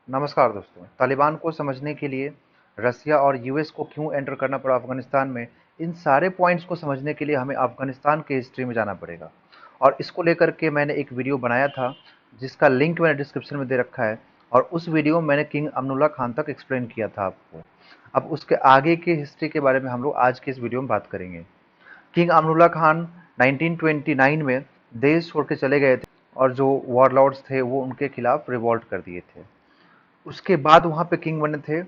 नमस्कार दोस्तों। तालिबान को समझने के लिए रसिया और यूएस को क्यों एंटर करना पड़ा अफगानिस्तान में, इन सारे पॉइंट्स को समझने के लिए हमें अफगानिस्तान के हिस्ट्री में जाना पड़ेगा। और इसको लेकर के मैंने एक वीडियो बनाया था जिसका लिंक मैंने डिस्क्रिप्शन में दे रखा है। और उस वीडियो में मैंने किंग अमनुल्ला खान तक एक्सप्लेन किया था आपको। अब उसके आगे की हिस्ट्री के बारे में हम लोग आज के इस वीडियो में बात करेंगे। किंग अमरुल्ला खान 1929 में देश छोड़ के चले गए थे और जो वॉरलॉर्ड्स थे वो उनके खिलाफ रिवॉल्ट कर दिए थे। उसके बाद वहाँ पे किंग बने थे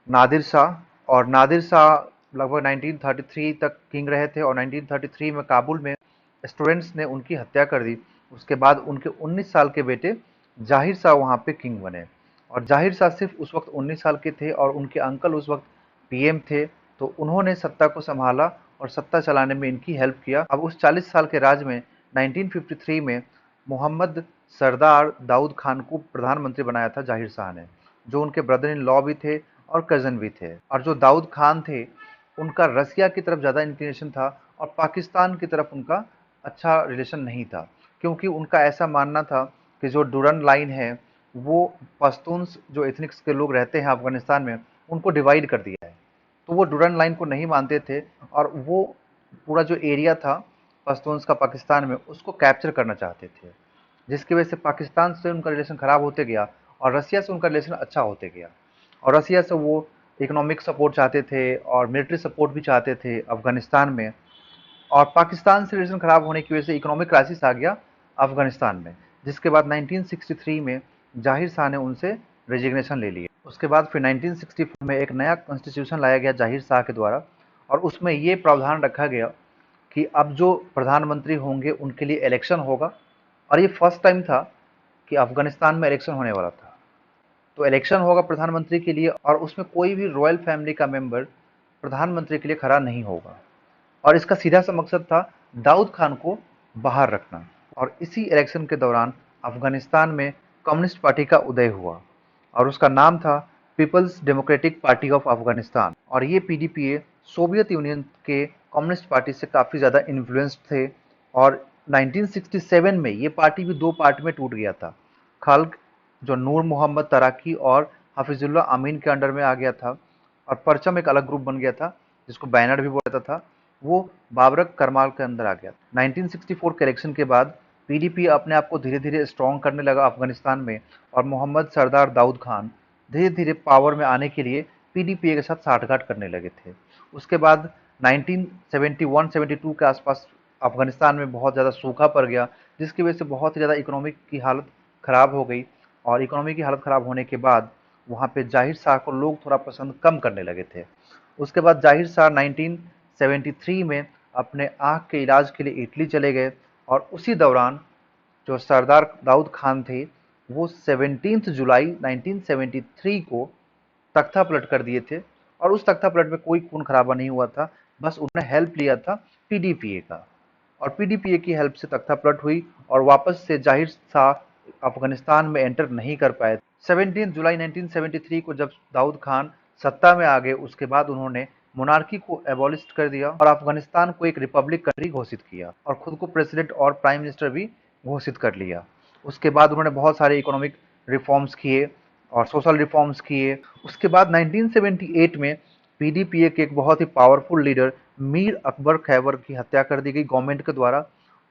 नादिर शाह। और नादिर शाह लगभग 1933 तक किंग रहे थे और 1933 में काबुल में स्टूडेंट्स ने उनकी हत्या कर दी। उसके बाद उनके 19 साल के बेटे जाहिर शाह वहाँ पे किंग बने। और जाहिर शाह सिर्फ उस वक्त 19 साल के थे और उनके अंकल उस वक्त पीएम थे, तो उन्होंने सत्ता को संभाला और सत्ता चलाने में इनकी हेल्प किया। अब उस 40 साल के राज में 1953 में मोहम्मद सरदार दाऊद खान को प्रधानमंत्री बनाया था जाहिर शाह ने, जो उनके ब्रदर इन लॉ भी थे और कज़न भी थे। और जो दाऊद खान थे उनका रसिया की तरफ ज़्यादा इंक्लिनेशन था और पाकिस्तान की तरफ उनका अच्छा रिलेशन नहीं था, क्योंकि उनका ऐसा मानना था कि जो डूरन लाइन है वो पश्तून्स जो एथनिक्स के लोग रहते हैं अफगानिस्तान में उनको डिवाइड कर दिया है। तो वो डूरन लाइन को नहीं मानते थे और वो पूरा जो एरिया था पश्तून्स का पाकिस्तान में उसको कैप्चर करना चाहते थे, जिसकी वजह से पाकिस्तान से उनका रिलेशन ख़राब होते गया और रसिया से उनका रिलेशन अच्छा होते गया। और रसिया से वो इकोनॉमिक सपोर्ट चाहते थे और मिलिट्री सपोर्ट भी चाहते थे अफगानिस्तान में। और पाकिस्तान से रिलेशन ख़राब होने की वजह से इकोनॉमिक क्राइसिस आ गया अफगानिस्तान में, जिसके बाद 1963 में जाहिर शाह ने उनसे रेजिग्नेशन ले लिया। उसके बाद फिर 1964 में एक नया कॉन्स्टिट्यूशन लाया गया जाहिर शाह के द्वारा और उसमें ये प्रावधान रखा गया कि अब जो प्रधानमंत्री होंगे उनके लिए इलेक्शन होगा। और ये फर्स्ट टाइम था कि अफगानिस्तान में इलेक्शन होने वाला था। तो इलेक्शन होगा प्रधानमंत्री के लिए और उसमें कोई भी रॉयल फैमिली का मेंबर प्रधानमंत्री के लिए खड़ा नहीं होगा। और इसका सीधा सा मकसद था दाऊद खान को बाहर रखना। और इसी इलेक्शन के दौरान अफगानिस्तान में कम्युनिस्ट पार्टी का उदय हुआ और उसका नाम था People's Democratic Party of Afghanistan. और ये पीडीपीए सोवियत यूनियन के कम्युनिस्ट पार्टी से काफ़ी ज़्यादा इन्फ्लुएंस्ड थे। और 1967 में ये पार्टी भी दो पार्ट में टूट गया था। खल्क जो नूर मोहम्मद तराकी और हफीजुल्लाह अमीन के अंडर में आ गया था, और परचम एक अलग ग्रुप बन गया था जिसको बैनर भी बोला जाता था, वो बाबरक करमाल के अंदर आ गया। 1964 के इलेक्शन के बाद पीडीपी अपने आप को धीरे धीरे स्ट्रॉन्ग करने लगा अफगानिस्तान में और मोहम्मद सरदार दाऊद खान धीरे धीरे पावर में आने के लिए पीडीपी के साथ साठगांठ करने लगे थे। उसके बाद 1971-72 के आसपास अफगानिस्तान में बहुत ज़्यादा सूखा पड़ गया, जिसकी वजह से बहुत ही ज़्यादा इकोनॉमिक की हालत ख़राब हो गई। और इकोनॉमी की हालत ख़राब होने के बाद वहाँ पे जाहिर शाह को लोग थोड़ा पसंद कम करने लगे थे। उसके बाद जाहिर शाह 1973 में अपने आँख के इलाज के लिए इटली चले गए और उसी दौरान जो सरदार दाऊद खान थे वो 17 जुलाई 1973 को तख्ता पलट कर दिए थे। और उस तख्ता पलट में कोई खून खराबा नहीं हुआ था, बस उन्होंने हेल्प लिया था पीडीपीए का। और पीडीपीए की हेल्प से तख्ता पलट हुई और वापस से जाहिर शाह अफगानिस्तान में एंटर नहीं कर पाए। 17 जुलाई 1973 को जब दाऊद खान सत्ता में आ गए उसके बाद उन्होंने मोनार्की को एबॉलिश कर दिया और अफगानिस्तान को एक रिपब्लिक कंट्री घोषित किया और खुद को प्रेसिडेंट और प्राइम मिनिस्टर भी घोषित कर लिया। उसके बाद उन्होंने बहुत सारे इकोनॉमिक रिफॉर्म्स किए और सोशल रिफॉर्म्स किए। उसके बाद 1978 में पीडीपीए के एक बहुत ही पावरफुल लीडर मीर अकबर खैबर की हत्या कर दी गई गवर्नमेंट के द्वारा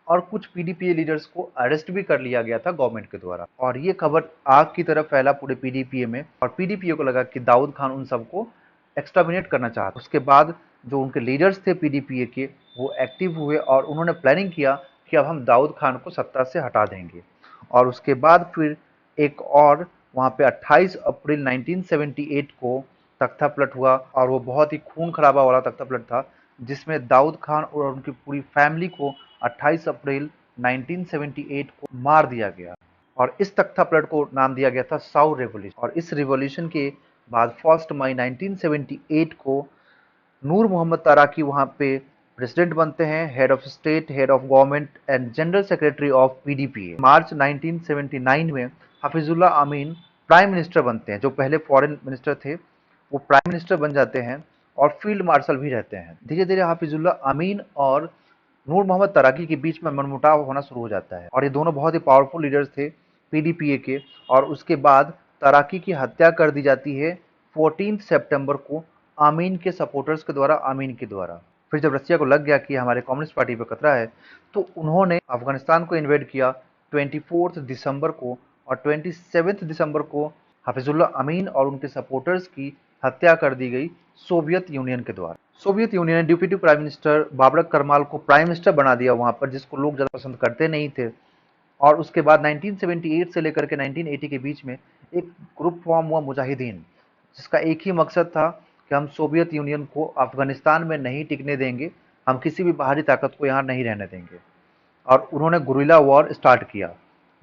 और कुछ पीडीपीए लीडर्स को अरेस्ट भी कर लिया गया था गवर्नमेंट के द्वारा। और ये खबर आग की तरफ फैला पूरे पीडीपीए में और पीडीपीए को लगा कि दाऊद खान उन सबको एक्सटर्मिनेट करना चाहता। उसके बाद जो उनके लीडर्स थे पीडीपीए के वो एक्टिव हुए और उन्होंने प्लानिंग किया कि अब हम दाऊद खान को सत्ता से हटा देंगे। और उसके बाद फिर एक और वहाँ पे 28 अप्रैल 1978 को तख्ता पलट हुआ और वो बहुत ही खून खराबा वाला तख्ता पलट था, जिसमें दाऊद खान और उनकी पूरी फैमिली को 28 अप्रैल 1978 को मार दिया गया। और इस तख्ता पलट को नाम दिया गया था साउ रेवोल्यूशन। और इस रिवॉल्यूशन के बाद 1 मई 1978 को नूर मोहम्मद ताराकी वहाँ पे प्रेसिडेंट बनते हैं, head of state, head of government and general secretary of PDPA. March 1979 में हफीजुल्लाह अमीन प्राइम मिनिस्टर बनते हैं। जो पहले फॉरेन मिनिस्टर थे वो प्राइम मिनिस्टर बन जाते हैं और फील्ड मार्शल भी रहते हैं। धीरे धीरे हफीजुल्लाह अमीन और नूर मोहम्मद तराकी के बीच में मनमुटाव होना शुरू हो जाता है और ये दोनों बहुत ही पावरफुल लीडर्स थे पीडीपीए के। और उसके बाद ताराकी की हत्या कर दी जाती है 14 सितंबर को आमीन के सपोर्टर्स के द्वारा, आमीन के द्वारा। फिर जब रसिया को लग गया कि हमारे कम्युनिस्ट पार्टी पे खतरा है, तो उन्होंने अफगानिस्तान को इन्वेड किया 24 दिसंबर को, और 27 दिसंबर को हाफिजुल्लाह अमीन और उनके सपोर्टर्स की हत्या कर दी गई सोवियत यूनियन के द्वारा। सोवियत यूनियन ने डिप्टी प्राइम मिनिस्टर बाबरक करमाल को प्राइम मिनिस्टर बना दिया वहां पर, जिसको लोग ज़्यादा पसंद करते नहीं थे। और उसके बाद 1978 से लेकर के 1980 के बीच में एक ग्रुप फॉर्म हुआ मुजाहिदीन, जिसका एक ही मकसद था कि हम सोवियत यूनियन को अफगानिस्तान में नहीं टिकने देंगे, हम किसी भी बाहरी ताकत को यहाँ नहीं रहने देंगे। और उन्होंने गुरिल्ला वॉर स्टार्ट किया,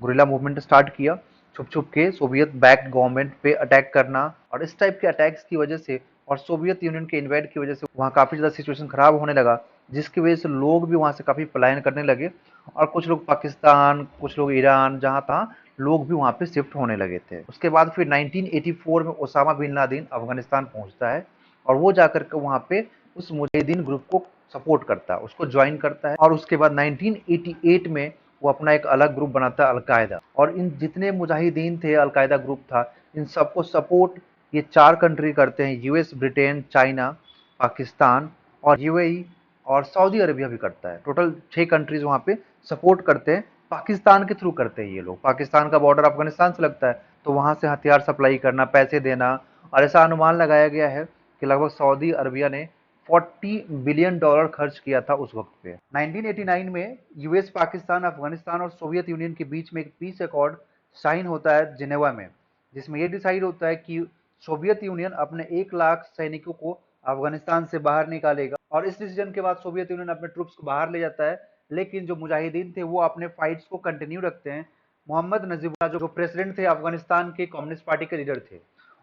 गुरिल्ला मूवमेंट स्टार्ट किया, छुप छुप के सोवियत बैक्ड गवर्नमेंट पे अटैक करना। और इस टाइप के अटैक्स की वजह से और सोवियत यूनियन के इन्वेड की वजह से वहाँ काफ़ी ज़्यादा सिचुएशन खराब होने लगा, जिसकी वजह से लोग भी वहाँ से काफ़ी पलायन करने लगे। और कुछ लोग पाकिस्तान, कुछ लोग ईरान, जहाँ तहाँ लोग भी वहाँ पे शिफ्ट होने लगे थे। उसके बाद फिर 1984 में ओसामा बिन लादेन अफगानिस्तान पहुँचता है, और वो जाकर के वहाँ पे उस मुजाहिदीन ग्रुप को सपोर्ट करता है, उसको ज्वाइन करता है। और उसके बाद 1988 में वो अपना एक अलग ग्रुप बनाता है, अलकायदा। और इन जितने मुजाहिदीन थे, अलकायदा ग्रुप था, इन सबको सपोर्ट ये 4 कंट्री करते हैं, यूएस, ब्रिटेन, चाइना, पाकिस्तान और यूएई, और सऊदी अरेबिया भी करता है। टोटल 6 कंट्रीज वहाँ पे सपोर्ट करते हैं, पाकिस्तान के थ्रू करते हैं ये लोग। पाकिस्तान का बॉर्डर अफगानिस्तान से लगता है, तो वहाँ से हथियार सप्लाई करना, पैसे देना। और ऐसा अनुमान लगाया गया है कि लगभग सऊदी अरबिया ने $40 बिलियन खर्च किया था उस वक्त पे। 1989 में यूएस, पाकिस्तान, अफगानिस्तान और सोवियत यूनियन के बीच में एक पीस अकॉर्ड साइन होता है जिनेवा में, जिसमें यह डिसाइड होता है कि सोवियत यूनियन अपने 1 लाख सैनिकों को अफगानिस्तान से बाहर निकालेगा। और इस डिसीजन के बाद सोवियत यूनियन अपने ट्रुप्स को बाहर ले जाता है, लेकिन जो मुजाहिदीन थे वो अपने फाइट्स को कंटिन्यू रखते हैं। मोहम्मद नजीबुल्लाह जो प्रेसिडेंट थे अफगानिस्तान के, कम्युनिस्ट पार्टी के लीडर थे,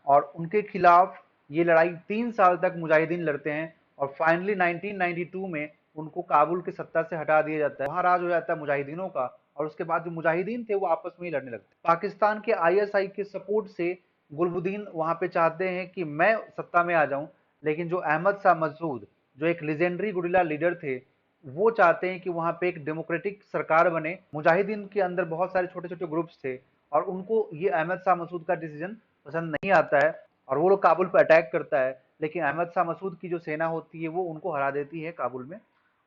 और उनके खिलाफ ये लड़ाई 3 साल तक मुजाहिदीन लड़ते हैं। और फाइनली 1992 में उनको काबुल की सत्ता से हटा दिया जाता है, वहां राज हो जाता है मुजाहिदीनों का। और उसके बाद जो मुजाहिदीन थे वो आपस में ही लड़ने लगते हैं। पाकिस्तान के आईएसआई के सपोर्ट से गुलबुद्दीन वहां पे चाहते हैं कि मैं सत्ता में आ जाऊं, लेकिन जो अहमद शाह मसूद, जो एक लेजेंडरी गुरिल्ला लीडर थे, वो चाहते हैं कि वहां पे एक डेमोक्रेटिक सरकार बने। मुजाहिदीन के अंदर बहुत सारे छोटे छोटे ग्रुप्स थे, और उनको ये अहमद शाह मसूद का डिसीजन पसंद नहीं आता है, और वो लोग काबुल पर अटैक करता है। लेकिन अहमद शाह मसूद की जो सेना होती है वो उनको हरा देती है काबुल में,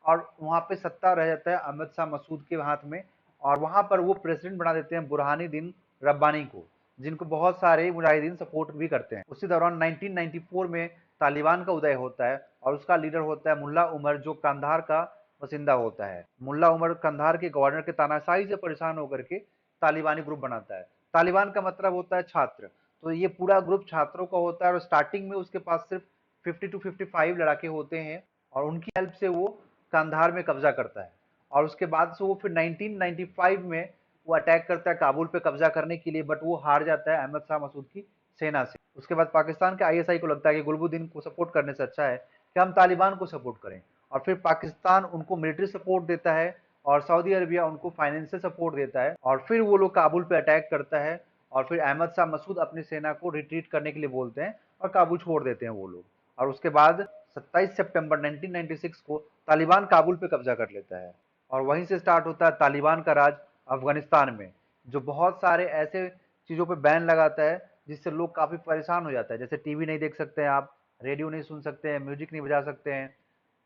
और वहाँ पे सत्ता रह जाता है अहमद शाह मसूद के हाथ में। और वहाँ पर वो प्रेसिडेंट बना देते हैं बुरहानुद्दीन रब्बानी को, जिनको बहुत सारे मुजाहिदीन सपोर्ट भी करते हैं। उसी दौरान 1994 में तालिबान का उदय होता है, और उसका लीडर होता है मुल्ला उमर, जो कंधार का बसिंदा होता है। मुल्ला उमर कंधार के गवर्नर के तानाशाही से परेशान होकर के तालिबानी ग्रुप बनाता है। तालिबान का मतलब होता है छात्र, तो ये पूरा ग्रुप छात्रों का होता है। और स्टार्टिंग में उसके पास सिर्फ 50 to 55 लड़ाके होते हैं, और उनकी हेल्प से वो कंधार में कब्जा करता है। और उसके बाद से वो फिर 1995 में वो अटैक करता है काबुल पे कब्जा करने के लिए, बट वो हार जाता है अहमद शाह मसूद की सेना से। उसके बाद पाकिस्तान के आईएसआई को लगता है कि गुलबुद्दीन को सपोर्ट करने से अच्छा है कि हम तालिबान को सपोर्ट करें। और फिर पाकिस्तान उनको मिलिट्री सपोर्ट देता है, और सऊदी अरबिया उनको फाइनेंशियल सपोर्ट देता है, और फिर वो लोग काबुल पे अटैक करता है। और फिर अहमद शाह मसूद अपनी सेना को रिट्रीट करने के लिए बोलते हैं, और काबुल छोड़ देते हैं वो लोग। और उसके बाद 27 सितंबर 1996 को तालिबान काबुल पे कब्जा कर लेता है, और वहीं से स्टार्ट होता है तालिबान का राज अफगानिस्तान में, जो बहुत सारे ऐसे चीज़ों पे बैन लगाता है जिससे लोग काफ़ी परेशान हो जाता है। जैसे टीवी नहीं देख सकते हैं आप, रेडियो नहीं सुन सकते हैं, म्यूजिक नहीं बजा सकते हैं,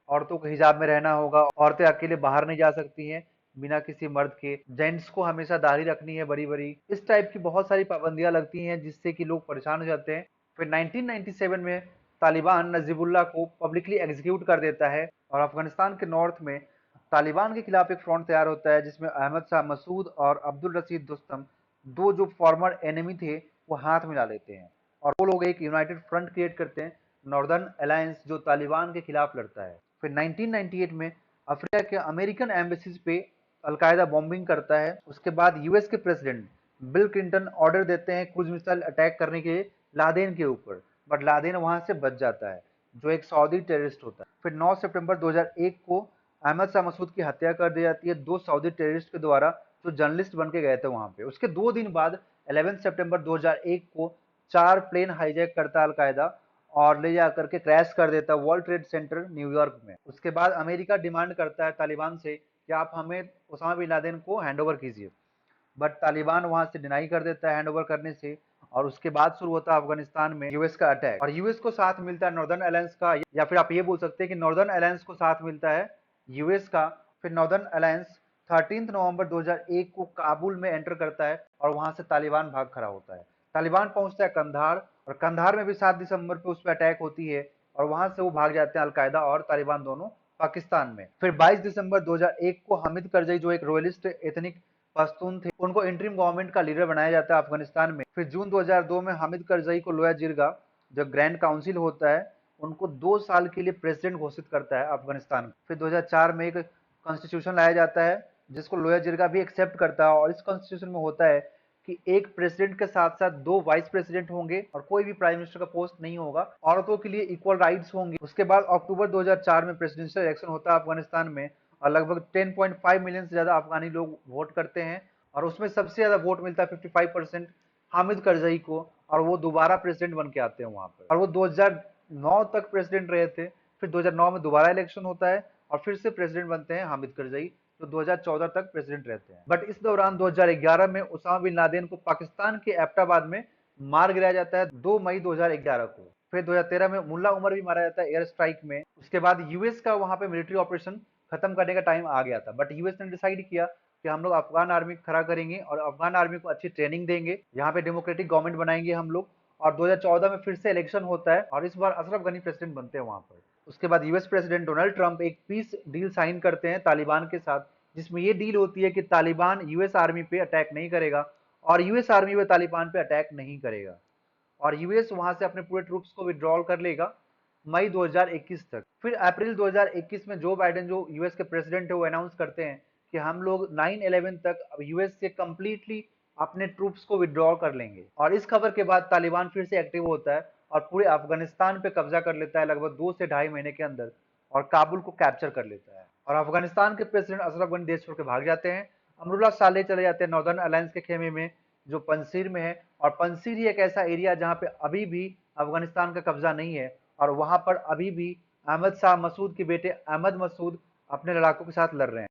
औरतों को हिजाब में रहना होगा, औरतें अकेले बाहर नहीं जा सकती हैं बिना किसी मर्द के, जेंट्स को हमेशा दाढ़ी रखनी है बड़ी बड़ी। इस टाइप की बहुत सारी पाबंदियां लगती हैं जिससे कि लोग परेशान हो जाते हैं। फिर 1997 में तालिबान नजीबुल्लाह को पब्लिकली एग्जीक्यूट कर देता है, और अफगानिस्तान के नॉर्थ में तालिबान के खिलाफ एक फ्रंट तैयार होता है, जिसमें अहमद शाह मसूद और अब्दुल रशीद दोस्तम, दो जो फॉर्मर एनिमी थे, वो हाथ मिला लेते हैं, और वो लोग एक यूनाइटेड फ्रंट क्रिएट करते हैं, नॉर्दर्न अलायंस, जो तालिबान के खिलाफ लड़ता है। फिर 1998 में अफ्रीका के अमेरिकन एम्बेसीज पे अलकायदा बॉम्बिंग करता है। उसके बाद यूएस के प्रेसिडेंट बिल क्लिंटन ऑर्डर देते हैं क्रूज मिसाइल अटैक करने के लादेन के ऊपर, बट लादेन वहां से बच जाता है, जो एक सऊदी टेररिस्ट होता है। फिर 9 सितंबर 2001 को अहमद शाह मसूद की हत्या कर दी जाती है 2 सऊदी टेररिस्ट के द्वारा, जो जर्नलिस्ट बन के गए थे वहां पे। उसके 2 दिन बाद 11 सितंबर 2001 को 4 प्लेन हाईजैक करता अलकायदा, और ले जाकर के क्रैश कर देता वर्ल्ड ट्रेड सेंटर न्यूयॉर्क में। उसके बाद अमेरिका डिमांड करता है तालिबान से कि आप हमें ओसामा बिन लादेन को हैंड ओवर कीजिए, बट तालिबान वहां से डिनाई कर देता है हैंड ओवर करने से। और उसके बाद शुरू होता है अफगानिस्तान में यूएस का अटैक, और यूएस को साथ मिलता है नॉर्दर्न अलायंस का, या फिर आप ये बोल सकते हैं कि नॉर्दर्न अलायंस को साथ मिलता है यूएस का। फिर नॉर्दर्न अलायंस 13 नवंबर 2001 को काबुल में एंटर करता है और वहां से तालिबान भाग खड़ा होता है। तालिबान पहुंचता है कंधार, और कंधार में भी 7 दिसंबर को उस पर अटैक होती है, और वहां से वो भाग जाते हैं अलकायदा और तालिबान दोनों पाकिस्तान में। फिर 22 दिसंबर 2001 को हामिद करजई, जो एक रॉयलिस्ट एथनिक पश्तून थे, उनको इंटरिम गवर्नमेंट का लीडर बनाया जाता है अफगानिस्तान में। फिर जून 2002 में हामिद करजई को लोया जिरगा, जो ग्रैंड काउंसिल होता है, उनको 2 साल के लिए प्रेसिडेंट घोषित करता है अफगानिस्तान में। फिर 2004 में एक कॉन्स्टिट्यूशन लाया जाता है जिसको लोया जिरगा भी एक्सेप्ट करता है, और इस कॉन्स्टिट्यूशन में होता है कि एक प्रेसिडेंट के साथ साथ 2 वाइस प्रेसिडेंट होंगे और कोई भी प्राइम मिनिस्टर का पोस्ट नहीं होगा। औरतों के लिए इक्वल राइट्स होंगे। उसके बाद अक्टूबर 2004 में प्रेसिडेंशियल इलेक्शन होता है अफगानिस्तान में, और लगभग 10.5 मिलियन से ज्यादा अफगानी लोग वोट करते हैं, और उसमें सबसे ज्यादा वोट मिलता है 55% हामिद करजई को, और वो दोबारा प्रेसिडेंट बन के आते हैं वहां पर, और वो 2009 तक प्रेसिडेंट रहे थे। फिर 2009 में दोबारा इलेक्शन होता है और फिर से प्रेसिडेंट बनते हैं हामिद करजई, जो 2014 तक प्रेसिडेंट रहते हैं। बट इस दौरान 2011 में उसामा बिन लादेन को पाकिस्तान के एबटाबाद में मार गिराया जाता है 2 मई 2011 को। फिर 2013 में मुल्ला उमर भी मारा जाता है एयर स्ट्राइक में। उसके बाद यूएस का वहां पे मिलिट्री ऑपरेशन खत्म करने का टाइम आ गया था, बट यूएस ने डिसाइड किया कि हम लोग अफगान आर्मी खड़ा करेंगे और अफगान आर्मी को अच्छी ट्रेनिंग देंगे, यहाँ पे डेमोक्रेटिक गवर्नमेंट बनाएंगे हम लोग। और 2014 में फिर से इलेक्शन होता है और इस बार अशरफ गनी प्रेसिडेंट बनते हैं वहां पर। उसके बाद यूएस प्रेसिडेंट डोनाल्ड ट्रंप एक पीस डील साइन करते हैं तालिबान के साथ, जिसमें ये डील होती है कि तालिबान यूएस आर्मी पे अटैक नहीं करेगा और यूएस आर्मी पे तालिबान पे अटैक नहीं करेगा, और यूएस वहां से अपने पूरे ट्रूप्स को विड्रॉल कर लेगा मई 2021 तक। फिर अप्रैल 2021 में जो बाइडेन, जो यूएस के प्रेसिडेंट है, वो अनाउंस करते हैं कि हम लोग 9/11 तक अब यूएस से कंप्लीटली अपने ट्रूप्स को विड्रॉ कर लेंगे। और इस खबर के बाद तालिबान फिर से एक्टिव होता है और पूरे अफगानिस्तान पे कब्जा कर लेता है लगभग 2 से ढाई महीने के अंदर, और काबुल को कैप्चर कर लेता है। और अफगानिस्तान के प्रेसिडेंट अशरफ गनी देश छोड़ के भाग जाते हैं। अमरुल्ला सालेह चले जाते हैं नॉर्दर्न अलायंस के खेमे में, जो पंसीर में है, और पंसीर ही एक ऐसा एरिया जहाँ पे अभी भी अफगानिस्तान का कब्जा नहीं है, और वहां पर अभी भी अहमद शाह मसूद के बेटे अहमद मसूद अपने लड़ाकों के साथ लड़ रहे हैं।